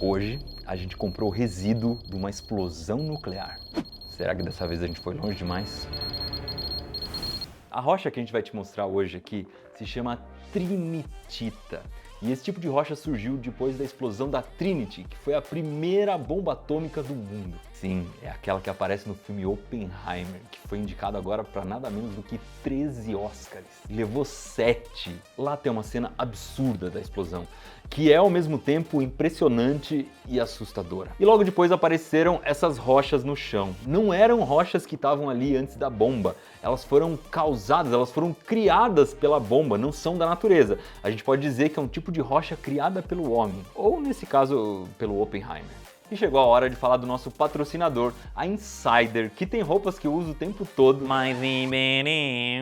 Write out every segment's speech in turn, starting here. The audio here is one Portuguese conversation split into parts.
Hoje a gente comprou o resíduo de uma explosão nuclear. Será que dessa vez a gente foi longe demais? A rocha que a gente vai te mostrar hoje aqui se chama trinitita. E esse tipo de rocha surgiu depois da explosão da Trinity, que foi a primeira bomba atômica do mundo. Sim, é aquela que aparece no filme Oppenheimer, que foi indicado agora para nada menos do que 13 Oscars. Levou 7. Lá tem uma cena absurda da explosão, que é ao mesmo tempo impressionante e assustadora. E logo depois apareceram essas rochas no chão. Não eram rochas que estavam ali antes da bomba, elas foram causadas, elas foram criadas pela bomba, não são da natureza. A gente pode dizer que é um tipo de rocha criada pelo homem, ou nesse caso, pelo Oppenheimer. E chegou a hora de falar do nosso patrocinador, a Insider, que tem roupas que eu uso o tempo todo. Mas,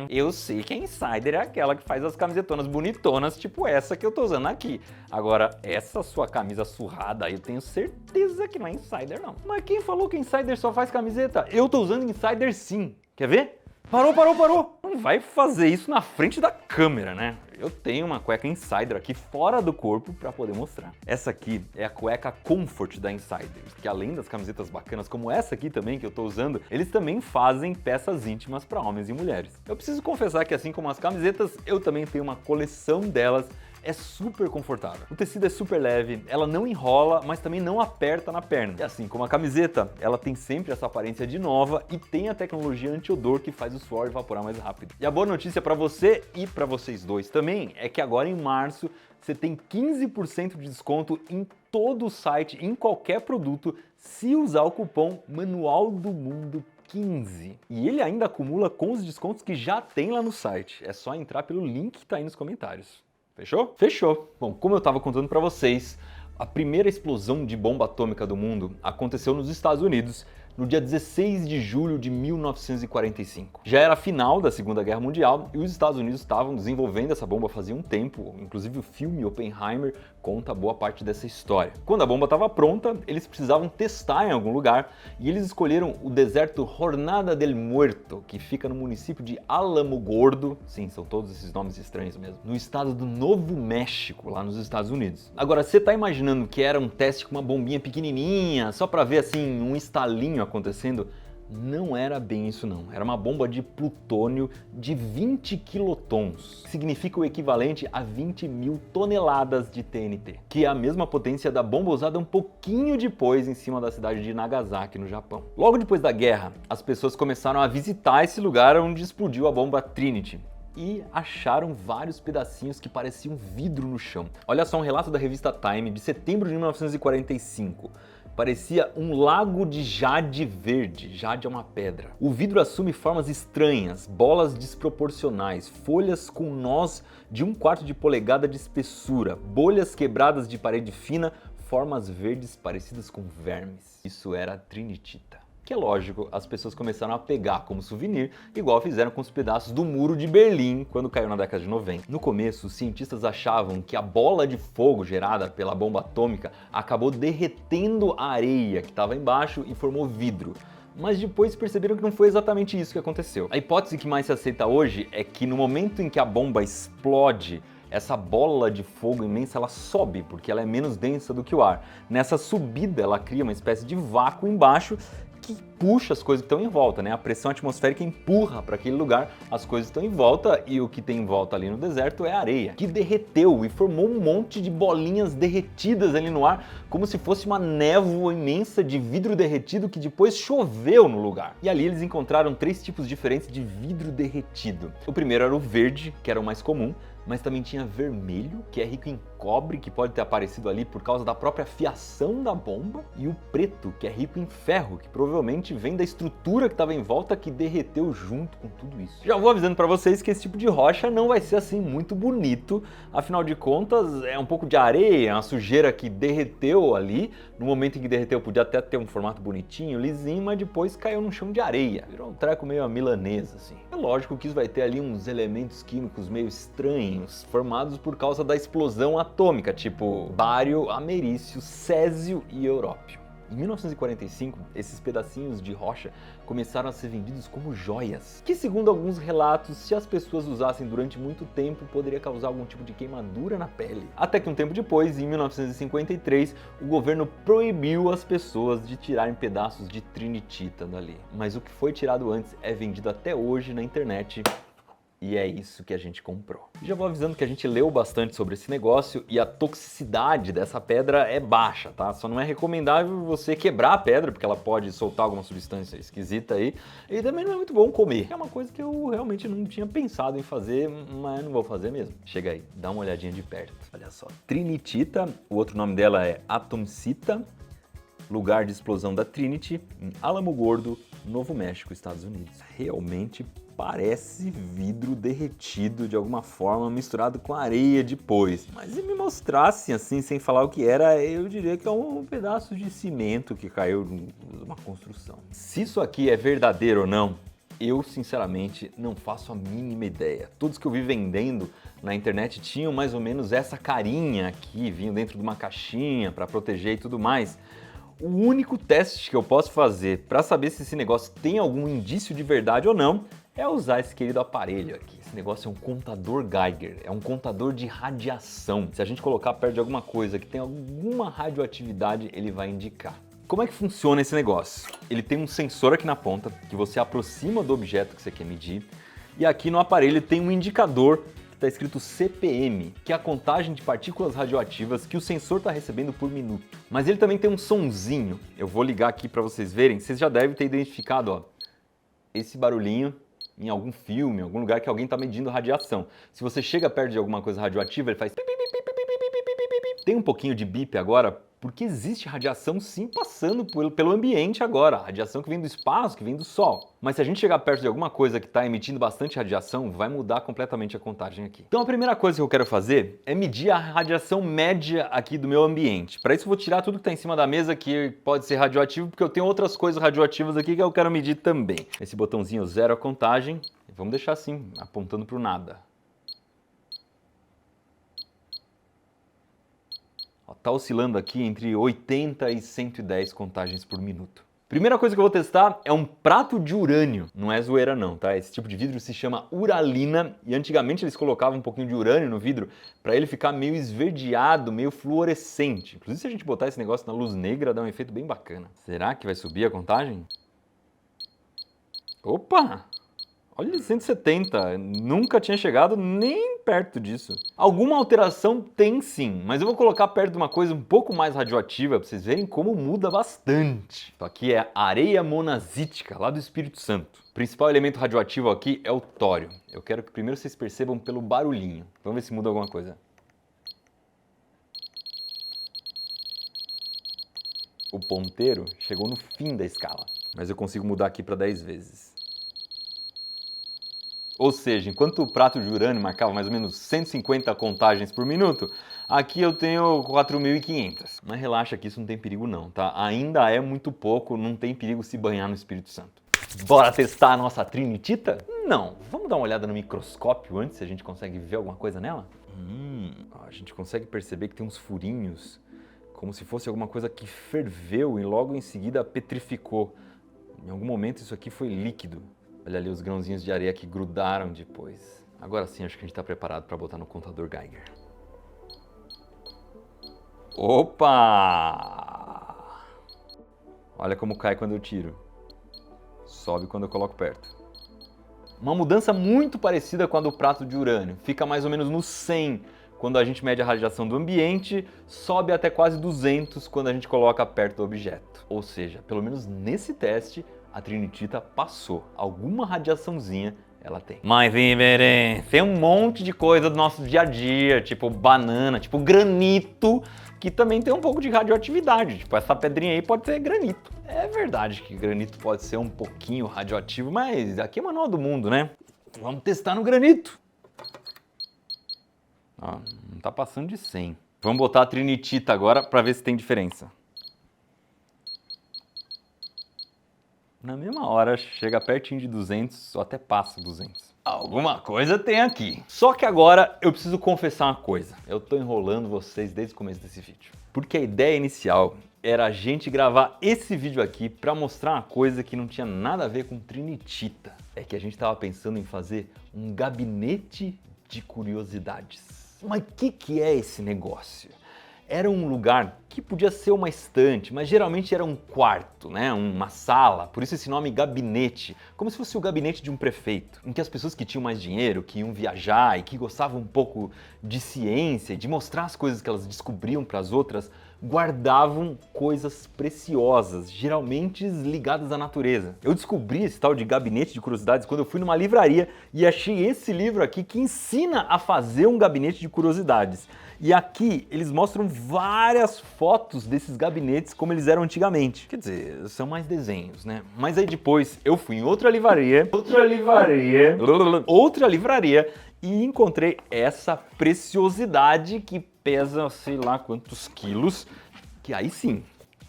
eu sei que a Insider é aquela que faz as camisetonas bonitonas, tipo essa que eu tô usando aqui. Agora, essa sua camisa surrada aí, eu tenho certeza que não é Insider, não. Mas quem falou que a Insider só faz camiseta? Eu tô usando Insider sim. Quer ver? Parou! Não vai fazer isso na frente da câmera, né? Eu tenho uma cueca Insider aqui fora do corpo para poder mostrar. Essa aqui é a cueca Comfort da Insider, que além das camisetas bacanas como essa aqui também que eu tô usando, eles também fazem peças íntimas para homens e mulheres. Eu preciso confessar que assim como as camisetas, eu também tenho uma coleção delas. É super confortável. O tecido é super leve, ela não enrola, mas também não aperta na perna. E assim como a camiseta, ela tem sempre essa aparência de nova e tem a tecnologia anti-odor que faz o suor evaporar mais rápido. E a boa notícia para você e para vocês dois também é que agora em março você tem 15% de desconto em todo o site, em qualquer produto, se usar o cupom Manual do Mundo 15. E ele ainda acumula com os descontos que já tem lá no site. É só entrar pelo link que tá aí nos comentários. Fechou? Fechou! Bom, como eu estava contando para vocês, a primeira explosão de bomba atômica do mundo aconteceu nos Estados Unidos no dia 16 de julho de 1945. Já era a final da Segunda Guerra Mundial e os Estados Unidos estavam desenvolvendo essa bomba fazia um tempo, inclusive o filme Oppenheimer conta boa parte dessa história. Quando a bomba estava pronta, eles precisavam testar em algum lugar e eles escolheram o deserto Jornada del Muerto, que fica no município de Alamogordo, sim, são todos esses nomes estranhos mesmo, no estado do Novo México, lá nos Estados Unidos. Agora, você tá imaginando que era um teste com uma bombinha pequenininha, só para ver assim um estalinho acontecendo? Não era bem isso não, era uma bomba de plutônio de 20 quilotons, que significa o equivalente a 20 mil toneladas de TNT, que é a mesma potência da bomba usada um pouquinho depois em cima da cidade de Nagasaki, no Japão. Logo depois da guerra, as pessoas começaram a visitar esse lugar onde explodiu a bomba Trinity e acharam vários pedacinhos que pareciam vidro no chão. Olha só um relato da revista Time de setembro de 1945. Parecia um lago de jade verde. Jade é uma pedra. O vidro assume formas estranhas, bolas desproporcionais, folhas com nós de 1/4 de polegada de espessura, bolhas quebradas de parede fina, formas verdes parecidas com vermes. Isso era trinitita. Que é lógico, as pessoas começaram a pegar como souvenir, igual fizeram com os pedaços do muro de Berlim quando caiu na década de 90. No começo, os cientistas achavam que a bola de fogo gerada pela bomba atômica acabou derretendo a areia que estava embaixo e formou vidro. Mas depois perceberam que não foi exatamente isso que aconteceu. A hipótese que mais se aceita hoje é que no momento em que a bomba explode, essa bola de fogo imensa ela sobe, porque ela é menos densa do que o ar. Nessa subida ela cria uma espécie de vácuo embaixo que puxa as coisas que estão em volta, né? A pressão atmosférica empurra para aquele lugar, as coisas estão em volta e o que tem em volta ali no deserto é a areia, que derreteu e formou um monte de bolinhas derretidas ali no ar, como se fosse uma névoa imensa de vidro derretido que depois choveu no lugar. E ali eles encontraram 3 tipos diferentes de vidro derretido. O primeiro era o verde, que era o mais comum, mas também tinha vermelho, que é rico em cobre, que pode ter aparecido ali por causa da própria fiação da bomba, e o preto, que é rico em ferro, que provavelmente vem da estrutura que estava em volta que derreteu junto com tudo isso. Já vou avisando para vocês que esse tipo de rocha não vai ser assim muito bonito, afinal de contas é um pouco de areia, uma sujeira que derreteu ali, no momento em que derreteu podia até ter um formato bonitinho, lisinho, mas depois caiu num chão de areia, virou um treco meio a milanesa assim. É lógico que isso vai ter ali uns elementos químicos meio estranhos, formados por causa da explosão atômica, tipo bário, americium, césio e európio. Em 1945, esses pedacinhos de rocha começaram a ser vendidos como joias, que segundo alguns relatos, se as pessoas usassem durante muito tempo, poderia causar algum tipo de queimadura na pele. Até que um tempo depois, em 1953, o governo proibiu as pessoas de tirarem pedaços de trinitita dali. Mas o que foi tirado antes é vendido até hoje na internet. E é isso que a gente comprou. Já vou avisando que a gente leu bastante sobre esse negócio e a toxicidade dessa pedra é baixa, tá? Só não é recomendável você quebrar a pedra, porque ela pode soltar alguma substância esquisita aí. E também não é muito bom comer. É uma coisa que eu realmente não tinha pensado em fazer, mas não vou fazer mesmo. Chega aí, dá uma olhadinha de perto. Olha só, trinitita, o outro nome dela é atomcita, lugar de explosão da Trinity, em Alamogordo, Novo México, Estados Unidos. Realmente parece vidro derretido de alguma forma, misturado com areia depois. Mas se me mostrassem assim, sem falar o que era, eu diria que é um pedaço de cimento que caiu numa construção. Se isso aqui é verdadeiro ou não, eu sinceramente não faço a mínima ideia. Todos que eu vi vendendo na internet tinham mais ou menos essa carinha aqui, vinham dentro de uma caixinha para proteger e tudo mais. O único teste que eu posso fazer para saber se esse negócio tem algum indício de verdade ou não é usar esse querido aparelho aqui. Esse negócio é um contador Geiger, é um contador de radiação. Se a gente colocar perto de alguma coisa que tem alguma radioatividade, ele vai indicar. Como é que funciona esse negócio? Ele tem um sensor aqui na ponta que você aproxima do objeto que você quer medir e aqui no aparelho tem um indicador está escrito CPM, que é a contagem de partículas radioativas que o sensor está recebendo por minuto. Mas ele também tem um sonzinho. Eu vou ligar aqui para vocês verem. Vocês já devem ter identificado, ó, esse barulhinho em algum filme, em algum lugar que alguém está medindo radiação. Se você chega perto de alguma coisa radioativa, ele faz... Tem um pouquinho de bip agora, porque existe radiação sim passando pelo ambiente agora, radiação que vem do espaço, que vem do Sol. Mas se a gente chegar perto de alguma coisa que está emitindo bastante radiação, vai mudar completamente a contagem aqui. Então a primeira coisa que eu quero fazer é medir a radiação média aqui do meu ambiente. Para isso eu vou tirar tudo que está em cima da mesa que pode ser radioativo, porque eu tenho outras coisas radioativas aqui que eu quero medir também. Esse botãozinho zero a contagem, vamos deixar assim, apontando para o nada. Está oscilando aqui entre 80 e 110 contagens por minuto. Primeira coisa que eu vou testar é um prato de urânio. Não é zoeira não, tá? Esse tipo de vidro se chama uralina e antigamente eles colocavam um pouquinho de urânio no vidro para ele ficar meio esverdeado, meio fluorescente. Inclusive se a gente botar esse negócio na luz negra dá um efeito bem bacana. Será que vai subir a contagem? Opa! Olha, 170, nunca tinha chegado nem perto disso. Alguma alteração tem sim, mas eu vou colocar perto de uma coisa um pouco mais radioativa para vocês verem como muda bastante. Isso aqui é areia monazítica, lá do Espírito Santo. O principal elemento radioativo aqui é o tório. Eu quero que primeiro vocês percebam pelo barulhinho. Vamos ver se muda alguma coisa. O ponteiro chegou no fim da escala, mas eu consigo mudar aqui para 10 vezes. Ou seja, enquanto o prato de urânio marcava mais ou menos 150 contagens por minuto, aqui eu tenho 4.500. Mas relaxa que isso não tem perigo não, tá? Ainda é muito pouco, não tem perigo se banhar no Espírito Santo. Bora testar a nossa trinitita? Não. Vamos dar uma olhada no microscópio antes, se a gente consegue ver alguma coisa nela? A gente consegue perceber que tem uns furinhos, como se fosse alguma coisa que ferveu e logo em seguida petrificou. Em algum momento isso aqui foi líquido. Olha ali os grãozinhos de areia que grudaram depois. Agora sim, acho que a gente está preparado para botar no contador Geiger. Opa! Olha como cai quando eu tiro. Sobe quando eu coloco perto. Uma mudança muito parecida com a do prato de urânio. Fica mais ou menos no 100 quando a gente mede a radiação do ambiente, sobe até quase 200 quando a gente coloca perto do objeto. Ou seja, pelo menos nesse teste, a trinitita passou. Alguma radiaçãozinha ela tem. Mas, Iberê, tem um monte de coisa do nosso dia a dia, tipo banana, tipo granito, que também tem um pouco de radioatividade. Tipo, essa pedrinha aí pode ser granito. É verdade que granito pode ser um pouquinho radioativo, mas aqui é o manual do mundo, né? Vamos testar no granito. Ó, não tá passando de 100. Vamos botar a trinitita agora para ver se tem diferença. Na mesma hora, chega pertinho de 200 ou até passa 200. Alguma coisa tem aqui. Só que agora eu preciso confessar uma coisa. Eu tô enrolando vocês desde o começo desse vídeo. Porque a ideia inicial era a gente gravar esse vídeo aqui para mostrar uma coisa que não tinha nada a ver com trinitita. É que a gente estava pensando em fazer um gabinete de curiosidades. Mas o que é esse negócio? Era um lugar que podia ser uma estante, mas geralmente era um quarto, né? Uma sala, por isso esse nome gabinete, como se fosse o gabinete de um prefeito, em que as pessoas que tinham mais dinheiro, que iam viajar e que gostavam um pouco de ciência, de mostrar as coisas que elas descobriam para as outras, guardavam coisas preciosas, geralmente ligadas à natureza. Eu descobri esse tal de gabinete de curiosidades quando eu fui numa livraria e achei esse livro aqui que ensina a fazer um gabinete de curiosidades. E aqui eles mostram várias fotos desses gabinetes como eles eram antigamente. Quer dizer, são mais desenhos, né? Mas aí depois eu fui em outra livraria e encontrei essa preciosidade que pesa sei lá quantos quilos, que aí sim,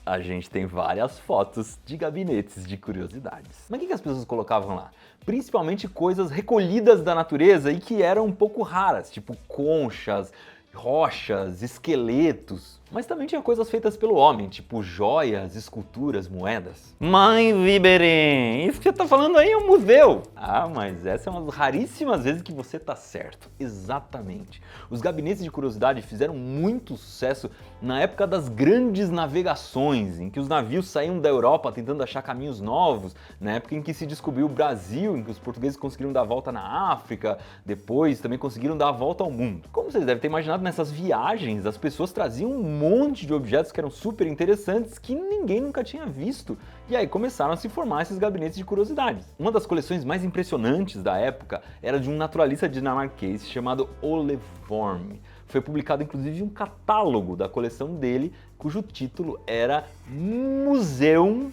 a gente tem várias fotos de gabinetes de curiosidades. Mas o que as pessoas colocavam lá? Principalmente coisas recolhidas da natureza e que eram um pouco raras, tipo conchas, rochas, esqueletos, mas também tinha coisas feitas pelo homem, tipo joias, esculturas, moedas. Mãe Viberem, isso que você tá falando aí é um museu! Ah, mas essa é uma das raríssimas vezes que você tá certo. Exatamente. Os gabinetes de curiosidade fizeram muito sucesso na época das grandes navegações, em que os navios saíam da Europa tentando achar caminhos novos, na época em que se descobriu o Brasil, em que os portugueses conseguiram dar a volta na África, depois também conseguiram dar a volta ao mundo. Como vocês devem ter imaginado, nessas viagens as pessoas traziam um monte de objetos que eram super interessantes que ninguém nunca tinha visto. E aí começaram a se formar esses gabinetes de curiosidades. Uma das coleções mais impressionantes da época era de um naturalista dinamarquês chamado Ole Worm. Foi publicado inclusive um catálogo da coleção dele, cujo título era Museum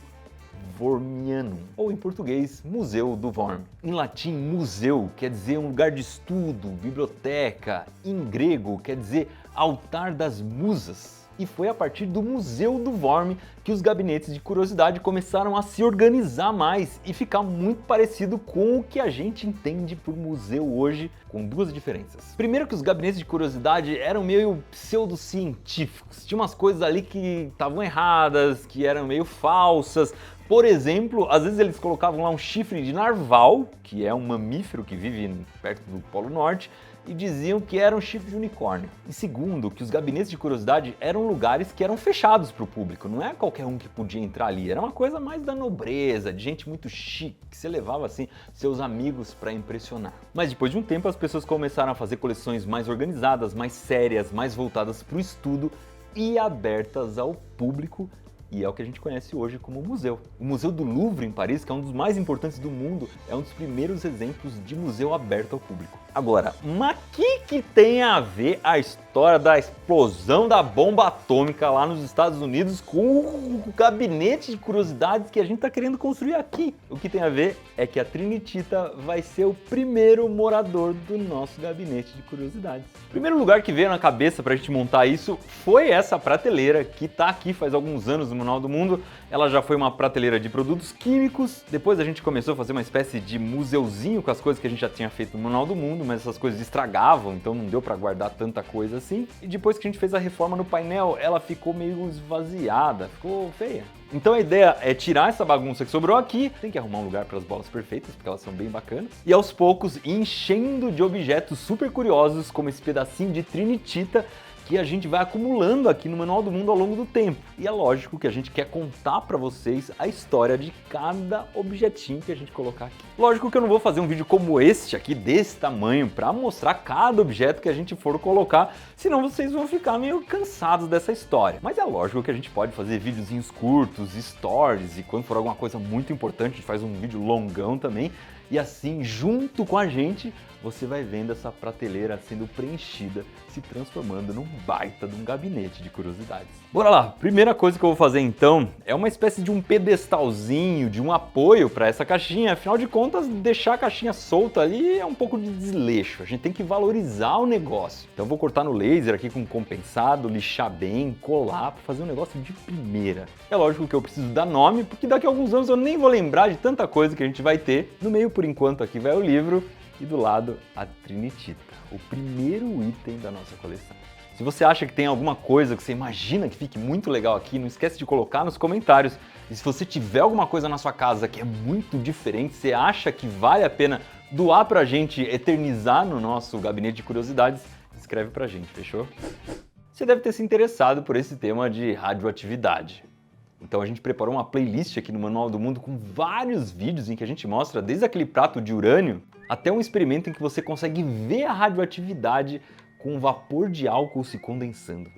Wormianum, ou em português, Museu do Worm. Em latim, museu quer dizer um lugar de estudo, biblioteca. Em grego, quer dizer altar das musas. E foi a partir do Museu do Worm que os gabinetes de curiosidade começaram a se organizar mais e ficar muito parecido com o que a gente entende por museu hoje, com duas diferenças. Primeiro que os gabinetes de curiosidade eram meio pseudocientíficos, tinha umas coisas ali que estavam erradas, que eram meio falsas. Por exemplo, às vezes eles colocavam lá um chifre de narval, que é um mamífero que vive perto do Polo Norte, e diziam que era um chifre de unicórnio. E segundo, que os gabinetes de curiosidade eram lugares que eram fechados para o público, não é qualquer um que podia entrar ali, era uma coisa mais da nobreza, de gente muito chique, que você levava assim seus amigos para impressionar. Mas depois de um tempo as pessoas começaram a fazer coleções mais organizadas, mais sérias, mais voltadas para o estudo e abertas ao público. E é o que a gente conhece hoje como museu. O Museu do Louvre, em Paris, que é um dos mais importantes do mundo, é um dos primeiros exemplos de museu aberto ao público. Agora, mas que tem a ver a história da explosão da bomba atômica lá nos Estados Unidos com o gabinete de curiosidades que a gente está querendo construir aqui? O que tem a ver é que a Trinitita vai ser o primeiro morador do nosso gabinete de curiosidades. O primeiro lugar que veio na cabeça para a gente montar isso foi essa prateleira que está aqui faz alguns anos no Manual do Mundo. Ela já foi uma prateleira de produtos químicos, depois a gente começou a fazer uma espécie de museuzinho com as coisas que a gente já tinha feito no Manual do Mundo, mas essas coisas estragavam, então não deu para guardar tanta coisa assim. E depois que a gente fez a reforma no painel, ela ficou meio esvaziada, ficou feia. Então a ideia é tirar essa bagunça que sobrou aqui, tem que arrumar um lugar para as bolas perfeitas, porque elas são bem bacanas, e aos poucos ir enchendo de objetos super curiosos, como esse pedacinho de Trinitita, que a gente vai acumulando aqui no Manual do Mundo ao longo do tempo. E é lógico que a gente quer contar para vocês a história de cada objetinho que a gente colocar aqui. Lógico que eu não vou fazer um vídeo como este aqui, desse tamanho, para mostrar cada objeto que a gente for colocar, senão vocês vão ficar meio cansados dessa história. Mas é lógico que a gente pode fazer videozinhos curtos, stories, e quando for alguma coisa muito importante, a gente faz um vídeo longão também. E assim, junto com a gente, você vai vendo essa prateleira sendo preenchida, se transformando num baita de um gabinete de curiosidades. Bora lá! Primeira coisa que eu vou fazer então é uma espécie de um pedestalzinho, de um apoio para essa caixinha. Afinal de contas, deixar a caixinha solta ali é um pouco de desleixo. A gente tem que valorizar o negócio. Então eu vou cortar no laser aqui com compensado, lixar bem, colar, para fazer um negócio de primeira. É lógico que eu preciso dar nome, porque daqui a alguns anos eu nem vou lembrar de tanta coisa que a gente vai ter. No meio, por enquanto, aqui vai o livro. E do lado, a Trinitita, o primeiro item da nossa coleção. Se você acha que tem alguma coisa que você imagina que fique muito legal aqui, não esquece de colocar nos comentários. E se você tiver alguma coisa na sua casa que é muito diferente, você acha que vale a pena doar pra gente, eternizar no nosso gabinete de curiosidades, escreve pra gente, fechou? Você deve ter se interessado por esse tema de radioatividade. Então a gente preparou uma playlist aqui no Manual do Mundo com vários vídeos em que a gente mostra desde aquele prato de urânio até um experimento em que você consegue ver a radioatividade com o vapor de álcool se condensando.